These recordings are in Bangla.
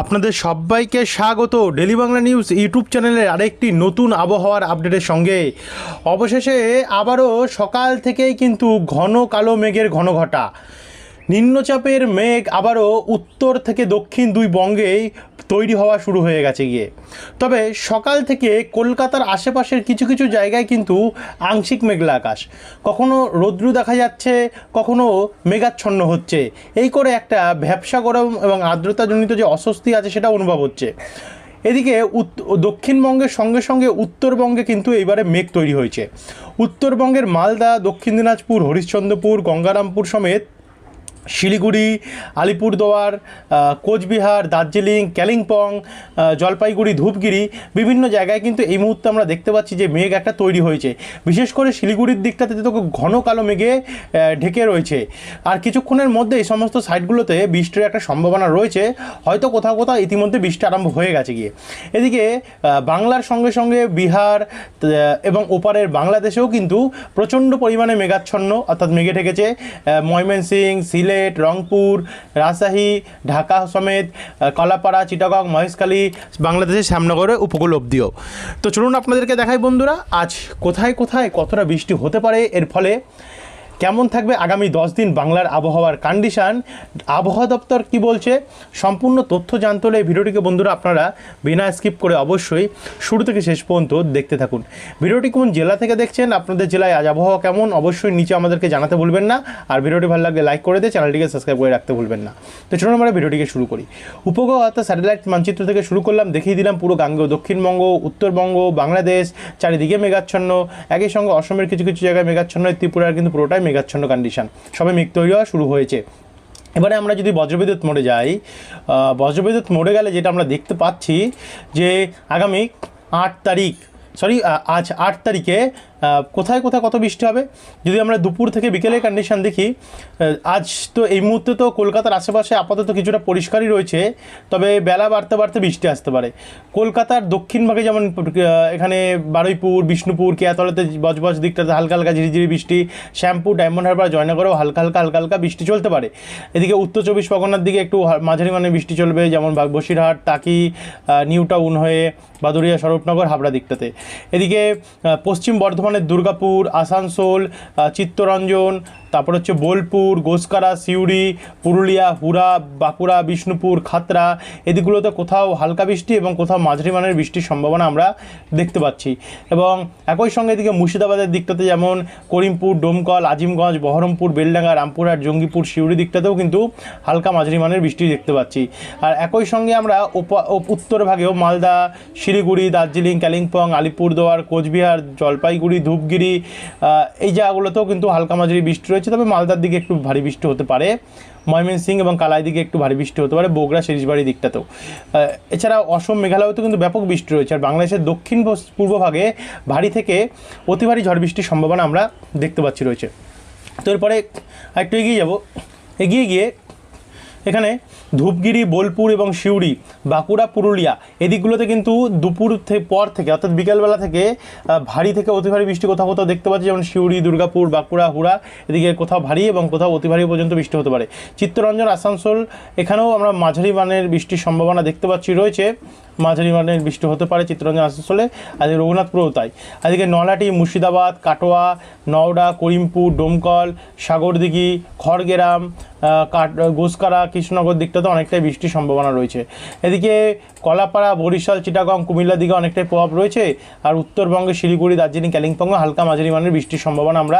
আপনাদের সবাইকে স্বাগত ডেলি বাংলা নিউজ ইউটিউব চ্যানেলের আরেকটি নতুন আবহাওয়ার আপডেটের সঙ্গে। অবশেষে আবারও সকাল থেকেই কিন্তু ঘন কালো মেঘের ঘনঘটা, নিম্নচাপের মেঘ আবারও উত্তর থেকে দক্ষিণ দুই বঙ্গেই তৈরি হওয়া শুরু হয়ে গেছে গিয়ে। তবে সকাল থেকে কলকাতার আশেপাশের কিছু কিছু জায়গায় কিন্তু আংশিক মেঘলা আকাশ, কখনো রৌদ্র দেখা যাচ্ছে, কখনো মেঘাচ্ছন্ন হচ্ছে। এই করে একটা ভ্যাপসা গরম এবং আর্দ্রতাজনিত যে অস্বস্তি আছে সেটা অনুভব হচ্ছে। এদিকে দক্ষিণবঙ্গের সঙ্গে সঙ্গে উত্তরবঙ্গে কিন্তু এইবারে মেঘ তৈরি হয়েছে। উত্তরবঙ্গের মালদা, দক্ষিণ দিনাজপুর, হরিশ্চন্দ্রপুর, গঙ্গারামপুর সমেত শিলিগুড়ি, আলিপুরদুয়ার, কোচবিহার, দার্জিলিং, কালিম্পং, জলপাইগুড়ি, ধূপগুড়ি বিভিন্ন জায়গায় কিন্তু এই মুহূর্তে আমরা দেখতে পাচ্ছি যে মেঘ একটা তৈরি হয়েছে। বিশেষ করে শিলিগুড়ির দিকটাতে তো ঘন কালো মেঘে ঢেকে রয়েছে। আর কিছুক্ষণের মধ্যে এই সমস্ত সাইটগুলোতে বৃষ্টির একটা সম্ভাবনা রয়েছে, হয়তো কোথাও কোথাও ইতিমধ্যে বৃষ্টি আরম্ভ হয়ে গেছে গিয়ে। এদিকে বাংলার সঙ্গে সঙ্গে বিহার এবং ওপারের বাংলাদেশেও কিন্তু প্রচণ্ড পরিমাণে মেঘাচ্ছন্ন অর্থাৎ মেঘে ঢেকেছে। ময়মনসিংহ, সিলেট, রংপুর, রাজশাহী, ঢাকা সমেত কলাপাড়া, চিটাগং, মহেশখালী, বাংলাদেশের শ্যামনগরের উপকূল অবধিও। তো চলুন আপনাদেরকে দেখাই বন্ধুরা আজ কোথায় কোথায় কতটা বৃষ্টি হতে পারে, এর ফলে কেমন থাকবে আগামী 10 দিন বাংলার আবহাওয়ার কন্ডিশন, আবহাওয়া দপ্তর কি বলছে। সম্পূর্ণ তথ্য জানতে হলে এই ভিডিওটিকে বন্ধুরা আপনারা বিনা স্কিপ করে অবশ্যই শুরু থেকে শেষ পর্যন্ত দেখতে থাকুন। ভিডিওটি কোন জেলা থেকে দেখছেন, আপনাদের জেলায় আজ আবহাওয়া কেমন, অবশ্যই নিচে আমাদেরকে জানাতে ভুলবেন না। আর ভিডিওটি ভালো লাগলে লাইক করে দিয়ে চ্যানেলটিকে সাবস্ক্রাইব করে রাখতে ভুলবেন না। তো চলুন আমরা ভিডিওটিকে শুরু করি। উপগ্রহ অর্থাৎ স্যাটেলাইট মানচিত্র থেকে শুরু করলাম, দেখিয়ে দিলাম পুরো গাঙ্গেয় দক্ষিণবঙ্গ, উত্তরবঙ্গ, বাংলাদেশ চারিদিকে মেঘাচ্ছন্ন, একই সঙ্গে অসমের কিছু কিছু জায়গায় মেঘাচ্ছন্ন, ত্রিপুরার কিন্তু পুরোটাই মেঘাচ্ছন্ন কন্ডিশন, সবে মেঘ তৈরি হওয়া শুরু হয়েছে। এবারে আমরা যদি বজ্রবিদ্যুৎ মোডে যাই, বজ্রবিদ্যুৎ মোডে গেলে যেটা আমরা দেখতে পাচ্ছি যে আগামী আজ 8 তারিখে কোথায় কোথায় কত বৃষ্টি হবে যদি আমরা দুপুর থেকে বিকেলের কন্ডিশন দেখি। আজ তো এই মুহূর্তে তো কলকাতার আশেপাশে আপাতত কিছুটা পরিষ্কারই রয়েছে, তবে বেলা বাড়তে বাড়তে বৃষ্টি আসতে পারে। কলকাতার দক্ষিণ ভাগে যেমন এখানে বারুইপুর, বিষ্ণুপুর, কেয়াতলাতে বজবজ দিকটাতে হালকা হালকা ঝিরিঝিরি বৃষ্টি, শ্যামপুর, ডায়মন্ড হারবার, জয়নগরেও হালকা হালকা বৃষ্টি চলতে পারে। এদিকে উত্তর 24 পরগনার দিকে একটু মাঝারি মানের বৃষ্টি চলবে, যেমন বসিরহাট, টাকি, নিউ টাউন হয়ে বাদুড়িয়া, স্বরূপনগর, হাবড়া দিকটাতে। এদিকে পশ্চিম বর্ধমানের দুর্গাপুর, আসানসোল, চিত্তরঞ্জন, তারপর হচ্ছে বোলপুর, গোসকারা, সিউড়ি, পুরুলিয়া, হুরা, বাঁকুড়া, বিষ্ণুপুর, খাতড়া এদিকগুলোতে কোথাও হালকা বৃষ্টি এবং কোথাও মাঝারি মানের বৃষ্টির সম্ভাবনা আমরা দেখতে পাচ্ছি। এবং একই সঙ্গে এদিকে মুর্শিদাবাদের দিকটাতে যেমন করিমপুর, ডোমকল, আজিমগঞ্জ, বহরমপুর, বেলডাঙ্গা, রামপুরহাট, জঙ্গিপুর, সিউড়ি দিকটাতেও কিন্তু হালকা মাঝারি মানের বৃষ্টি দেখতে পাচ্ছি। আর একই সঙ্গে আমরা উত্তর ভাগেও মালদা, শিলিগুড়ি, দার্জিলিং, কালিম্পং, আলিপুরদুয়ার, কোচবিহার, জলপাইগুড়ি, ধূপগুড়ি এই জায়গাগুলোতেও কিন্তু হালকা মাঝারি বৃষ্টি রয়েছে। তবে মালদার দিকে একটু ভারী বৃষ্টি হতে পারে, ময়মনসিংহ এবং কালাই দিকে একটু ভারী বৃষ্টি হতে পারে, বগুড়া, শিরিশবাড়ি দিকটাতেও। এছাড়া অসম, মেঘালয়তেও কিন্তু ব্যাপক বৃষ্টি রয়েছে। আর বাংলাদেশের দক্ষিণ পূর্ব ভাগে ভারী থেকে অতি ভারী ঝড় বৃষ্টির সম্ভাবনা আমরা দেখতে পাচ্ছি রয়েছে। তো এরপরে একটু এগিয়ে গিয়ে এখানে ধূপগুড়ি, বোলপুর এবং সিউড়ি, বাঁকুড়া, পুরুলিয়া এদিকগুলোতে কিন্তু দুপুর পর থেকে অর্থাৎ বিকেলবেলা থেকে ভারী থেকে অতি ভারী বৃষ্টি কোথাও কোথাও দেখতে পাচ্ছি, যেমন সিউড়ি, দুর্গাপুর, বাঁকুড়া, হুড়া এদিকে কোথাও ভারী এবং কোথাও অতি ভারী পর্যন্ত বৃষ্টি হতে পারে। চিত্তরঞ্জন, আসানসোল এখানেও আমরা মাঝারি মানের বৃষ্টির সম্ভাবনা দেখতে পাচ্ছি রয়েছে, মাঝারি মানের বৃষ্টি হতে পারে চিত্তরঞ্জন, আসানসোলে। আজকে রঘুনাথপুরেও তাই। আজকে নলহাটি, মুর্শিদাবাদ, কাটোয়া, নওডা, করিমপুর, ডোমকল, সাগরদিঘি, খড়গ্রাম, গোসকারা, কৃষ্ণনগর দিকটাতে অনেকটাই বৃষ্টির সম্ভাবনা রয়েছে। এদিকে কলাপাড়া, বরিশাল, চিটাগং, কুমিল্লার দিকে অনেকটাই প্রভাব রয়েছে। আর উত্তরবঙ্গে শিলিগুড়ি, দার্জিলিং, কালিম্পংয়ে হালকা মাঝারি মানের বৃষ্টির সম্ভাবনা আমরা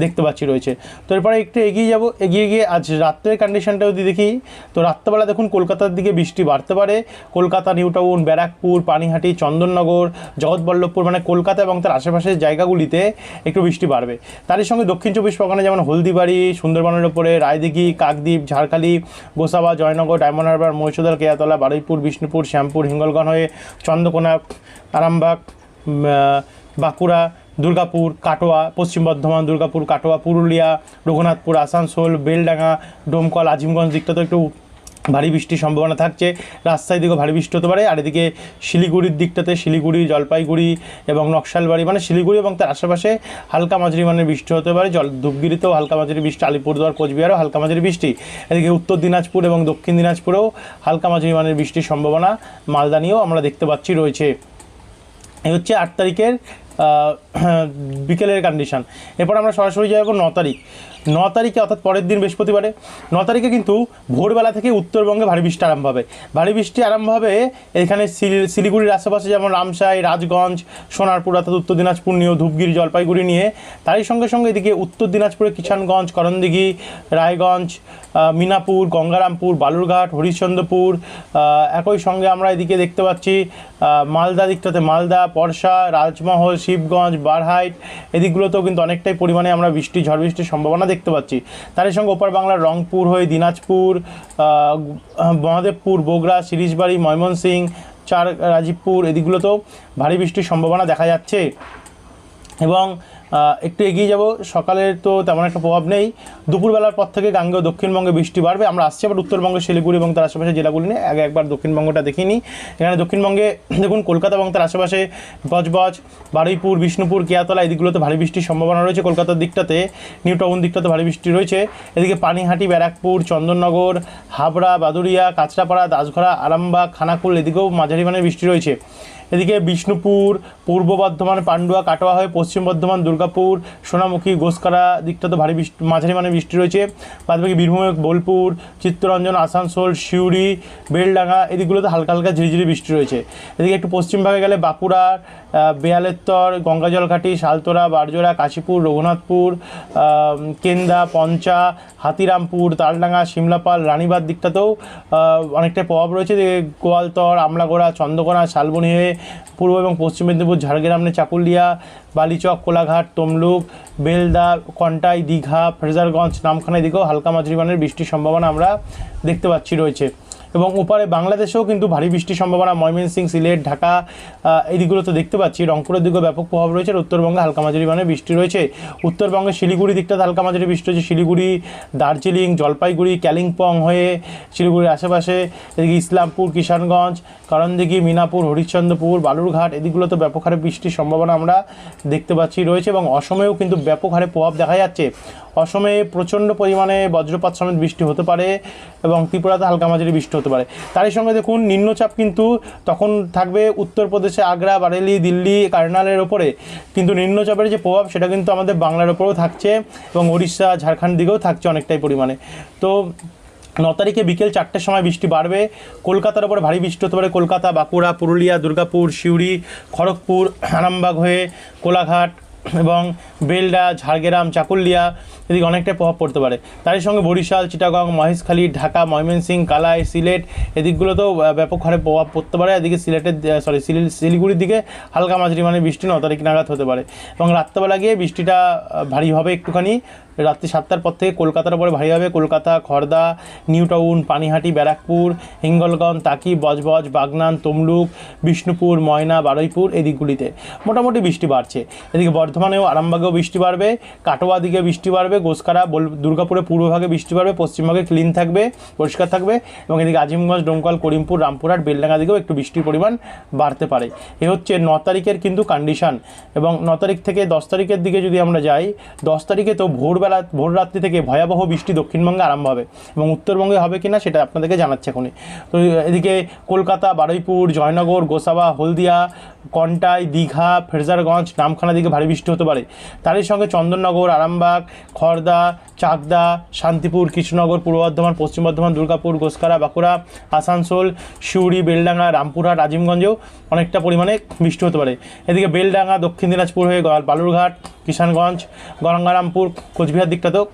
দেখতে পাচ্ছি রয়েছে। তো এরপরে একটু এগিয়ে গিয়ে আজ রাত্রের কন্ডিশনটা যদি দেখি, তো রাত্রেবেলা দেখুন কলকাতার দিকে বৃষ্টি বাড়তে পারে। কলকাতা, নিউ টাউন, ব্যারাকপুর, পানিহাটি, চন্দননগর, জগৎবল্লভপুর মানে কলকাতা এবং তার আশেপাশের জায়গাগুলিতে একটু বৃষ্টি বাড়বে। তারই সঙ্গে দক্ষিণ 24 পরগনা যেমন হলদিবাড়ি, সুন্দরবনের ওপরে রায়দিঘি, কাকদ্বীপ, ঝাড়খালি, গোসাবা, জয়নগর, ডায়মন্ড হারবার, মহিষাদল, কেয়াতলা, বারুইপুর, বিষ্ণুপুর, শ্যামপুর, হিঙ্গলগঞ্জ হয়ে চন্দ্রকোনা, আরামবাগ, বাঁকুড়া, দুর্গাপুর, কাটোয়া, পশ্চিম বর্ধমান, দুর্গাপুর, কাটোয়া, পুরুলিয়া, রঘুনাথপুর, আসানসোল, বেলডাঙ্গা, ডোমকল, আজিমগঞ্জ দিকটাতে একটু ভারী বৃষ্টির সম্ভাবনা থাকছে। রাজশাহীর দিকেও ভারী বৃষ্টি হতে পারে। আর এদিকে শিলিগুড়ির দিকটাতে শিলিগুড়ি, জলপাইগুড়ি এবং নকশালবাড়ি মানে শিলিগুড়ি এবং তার আশেপাশে হালকা মাঝারি মানের বৃষ্টি হতে পারে। ধূপগিরিতেও হালকা মাঝারি বৃষ্টি, আলিপুরদুয়ার, কোচবিহারও হালকা মাঝারি বৃষ্টি। এদিকে উত্তর দিনাজপুর এবং দক্ষিণ দিনাজপুরেও হালকা মাঝারি মানের বৃষ্টির সম্ভাবনা মালদা নিয়েও আমরা দেখতে পাচ্ছি রয়েছে। এই হচ্ছে 8 তারিখের বিকেলের কন্ডিশন। এরপর আমরা সরাসরি যাব 9 তারিখ। 9 তারিখে অর্থাৎ পরের দিন বৃহস্পতিবারে 9 তারিখে কিন্তু ভোরবেলা থেকে উত্তরবঙ্গে ভারী বৃষ্টি আরম্ভ হবে। ভারী বৃষ্টি আরম্ভ হবে এখানে শিলিগুড়ির আশেপাশে, যেমন রামসাই, রাজগঞ্জ, সোনারপুর অর্থাৎ উত্তর দিনাজপুর নিয়েও, ধূপগিরি, জলপাইগুড়ি নিয়ে। তারই সঙ্গে সঙ্গে এদিকে উত্তর দিনাজপুরে কিষানগঞ্জ, করণদিঘি, রায়গঞ্জ, মিনাপুর, গঙ্গারামপুর, বালুরঘাট, হরিশ্চন্দ্রপুর, একই সঙ্গে আমরা এদিকে দেখতে পাচ্ছি মালদা দিকটাতে মালদা, পরশা, রাজমহল, শিবগঞ্জ, বারহাইট এদিকগুলোতেও কিন্তু অনেকটাই পরিমাণে আমরা ঝড় বৃষ্টির সম্ভাবনা দেখতে পাচ্ছি। তারই সঙ্গে ওপার বাংলার রংপুর হয়ে দিনাজপুর, মহাদেবপুর, বগুড়া, শিরিশবাড়ি, ময়মনসিংহ, রাজীবপুর এদিকগুলোতেও ভারী বৃষ্টির সম্ভাবনা দেখা যাচ্ছে। এবং একটু এগিয়ে যাব, সকালের তো তেমন একটা প্রভাব নেই। দুপুরবেলার পর থেকে গাঙ্গেয় দক্ষিণবঙ্গে বৃষ্টি বাড়বে। আমরা আসছি আবার উত্তরবঙ্গে শিলিগুড়ি এবং তার আশেপাশে জেলাগুলি নিয়ে। আগে একবার দক্ষিণবঙ্গটা দেখিনি। এখানে দক্ষিণবঙ্গে দেখুন কলকাতা এবং তার আশেপাশে বজবজ, বারুইপুর, বিষ্ণুপুর, কিয়াতলা এদিকগুলোতে ভারী বৃষ্টির সম্ভাবনা রয়েছে। কলকাতার দিকটাতে নিউ টাউন দিকটাতে ভারী বৃষ্টি রয়েছে। এদিকে পানিহাটি, ব্যারাকপুর, চন্দননগর, হাবড়া, বাদুড়িয়া, কাঁচরাপাড়া, দাসঘরা, আরামবাগ, খানাকুল এদিকেও মাঝারি মানের বৃষ্টি রয়েছে। এদিকে বিষ্ণুপুর, পূর্ব বর্ধমান, পান্ডুয়া, কাটোয়া হয়ে পশ্চিম বর্ধমান, দুর্গাপুর, সোনামুখী, গোসকারা দিকটাতে ভারী বৃষ্টি, মাঝারি মানের বৃষ্টি রয়েছে। বাদবাকি বীরভূমে বোলপুর, চিত্তরঞ্জন, আসানসোল, সিউড়ি, বেলডাঙ্গা এদিকগুলোতে হালকা হালকা ঝিরিঝিরি বৃষ্টি রয়েছে। এদিকে একটু পশ্চিম ভাগে গেলে বাঁকুড়া, বেয়ালেত্তর, গঙ্গাজলঘাটি, শালতোরা, বারজোড়া, কাশীপুর, রঘুনাথপুর, কেন্দা, পঞ্চা, হাতিরামপুর, তালডাঙ্গা, শিমলাপাল, রানীবাদ দিকটাতেও অনেকটাই প্রভাব রয়েছে। গোয়ালতর, আমলাগোড়া, চন্দ্রকোনা, শালবনী হয়ে পূর্ব এবং পশ্চিম মেদিনীপুর, ঝাড়গ্রাম, চাকুলিয়া, বালিচক, কোলাঘাট, তমলুক, বেলদা, কন্টাই, দীঘা, ফ্রেজারগঞ্জ, নামখানা এদিকেও হালকা মাঝারি মানের বৃষ্টির সম্ভাবনা আমরা দেখতে পাচ্ছি রয়েছে। এবং ওপারে বাংলাদেশেও কিন্তু ভারী বৃষ্টির সম্ভাবনা ময়মনসিংহ, সিলেট, ঢাকা এই দিকগুলো তো দেখতে পাচ্ছি। রংপুরের দিকেও ব্যাপক প্রভাব রয়েছে। আর উত্তরবঙ্গে হালকা মাঝারি মানের বৃষ্টি রয়েছে। উত্তরবঙ্গে শিলিগুড়ি দিকটাতে হালকা মাঝারি বৃষ্টি রয়েছে। শিলিগুড়ি, দার্জিলিং, জলপাইগুড়ি, কালিম্পং হয়ে শিলিগুড়ির আশেপাশে এদিকে ইসলামপুর, কিষানগঞ্জ, করণদিঘি, মিনাপুর, হরিশ্চন্দ্রপুর, বালুরঘাট এদিকগুলোতে ব্যাপক হারে বৃষ্টির সম্ভাবনা আমরা দেখতে পাচ্ছি রয়েছে। এবং অসমেও কিন্তু ব্যাপক হারে প্রভাব দেখা যাচ্ছে। অসমে প্রচণ্ড পরিমাণে বজ্রপাত সমেত বৃষ্টি হতে পারে এবং ত্রিপুরাতে হালকা মাঝারি বৃষ্টি হতে পারে। তারই সঙ্গে দেখুন নিম্নচাপ কিন্তু তখন থাকবে উত্তরপ্রদেশে, আগ্রা, বারেলি, দিল্লি, কার্নালের ওপরে। কিন্তু নিম্নচাপের যে প্রভাব সেটা কিন্তু আমাদের বাংলার ওপরেও থাকছে এবং উড়িষ্যা, ঝাড়খণ্ড দিকেও থাকছে অনেকটাই পরিমাণে। তো 9 তারিখে বিকেল 4টের সময় বৃষ্টি বাড়বে। কলকাতার ওপরে ভারী বৃষ্টি হতে পারে। কলকাতা, বাঁকুড়া, পুরুলিয়া, দুর্গাপুর, সিউড়ি, খড়গপুর, আরামবাগ হয়ে কোলাঘাট এবং বেলডা, ঝাড়গ্রাম, চাকুলিয়া এদিকে অনেকটাই প্রভাব পড়তে পারে। তারই সঙ্গে বরিশাল, চিটাগং, মহেশখালী, ঢাকা, ময়মনসিংহ, কালাই, সিলেট এদিকগুলোতেও ব্যাপক হারে প্রভাব পড়তে পারে। এদিকে শিলিগুড়ির দিকে হালকা মাঝারি মানে বৃষ্টি 9 তারিখ নাগাদ হতে পারে। এবং রাত্রেবেলা গিয়ে বৃষ্টিটা ভারী হবে একটুখানি। রাত্রি 7টার পর থেকে কলকাতার উপরে ভারী হবে। কলকাতা, খড়দা, নিউ টাউন, পানিহাটি, ব্যারাকপুর, হিঙ্গলগঞ্জ, তাকি, বজবজ, বাগনান, তমলুক, বিষ্ণুপুর, ময়না, বারুইপুর এই দিকগুলিতে মোটামুটি বৃষ্টি বাড়ছে। এদিকে বর্ধমানেও, আরামবাগেও বৃষ্টি বাড়বে। কাটোয়া দিকে বৃষ্টি বাড়বে। গোসকারা, দুর্গাপুরে পূর্বভাগে বৃষ্টি বাড়বে। পশ্চিমভাগে ক্লিন থাকবে, পরিষ্কার থাকবে। এবং এদিকে আজিমগঞ্জ, ডোমকল, করিমপুর, রামপুরহাট, বেলডাঙ্গা দিকেও একটু বৃষ্টির পরিমাণ বাড়তে পারে। এ হচ্ছে 9 তারিখের কিন্তু কন্ডিশন। এবং 9 তারিখ থেকে 10 তারিখের দিকে যদি আমরা যাই, 10 তারিখে তো ভোর রাত্রি থেকে ভয়াবহ বৃষ্টি দক্ষিণবঙ্গে আরম্ভ হবে এবং উত্তরবঙ্গে হবে কিনা সেটা আপনাদেরকে জানাচ্ছে এখনই। তো এদিকে কলকাতা, বারুইপুর, জয়নগর, গোসাবা, হলদিয়া, কন্টাই, দীঘা, ফ্রেজারগঞ্জ, নামখানা দিকে ভারী বৃষ্টি হতে পারে। তারই সঙ্গে চন্দননগর, আরামবাগ, খড়দা, চাকদা, শান্তিপুর, কৃষ্ণনগর, পূর্ব বর্ধমান, পশ্চিম বর্ধমান, দুর্গাপুর, গোসকারা, বাঁকুড়া, আসানসোল, সিউড়ি, বেলডাঙ্গা, রামপুরহাট, আজিমগঞ্জেও অনেকটা পরিমাণে বৃষ্টি হতে পারে। এদিকে বেলডাঙ্গা, দক্ষিণ দিনাজপুর হয়ে বালুরঘাট, কিষানগঞ্জ, গঙ্গারামপুর, কোচবিহার দিকটাতেও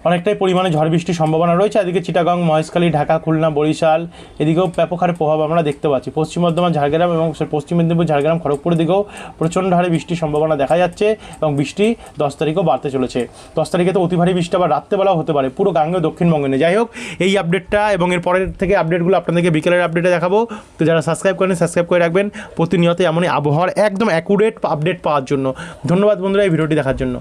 অনেকটাই পরিমাণে ঝড় বৃষ্টির সম্ভাবনা রয়েছে। এদিকে চিটাগং, মহেশখালী, ঢাকা, খুলনা, বরিশাল এদিকেও ব্যাপক হারে প্রভাব আমরা দেখতে পাচ্ছি। পশ্চিম বর্ধমান, ঝাড়গ্রাম এবং পশ্চিম মেদিনীপুর, ঝাড়গ্রাম, খড়গপুরের দিকেও প্রচণ্ড হারে বৃষ্টির সম্ভাবনা দেখা যাচ্ছে এবং বৃষ্টি 10 তারিখেও বাড়তে চলেছে। 10 তারিখে তো অতি ভারী বৃষ্টি আবার রাত্রেবেলাও হতে পারে পুরো গাঙ্গেয় দক্ষিণবঙ্গে নিয়ে। যাই হোক, এই আপডেটটা এবং এর পরের থেকে আপডেটগুলো আপনাদেরকে বিকেলের আপডেটে দেখাবো। তো যারা সাবস্ক্রাইব করেন সাবস্ক্রাইব করে রাখবেন প্রতিনিয়ত এমনই আবহাওয়ার একদম অ্যাকুরেট আপডেট পাওয়ার জন্য। ধন্যবাদ বন্ধুরা এই ভিডিওটি দেখার জন্য।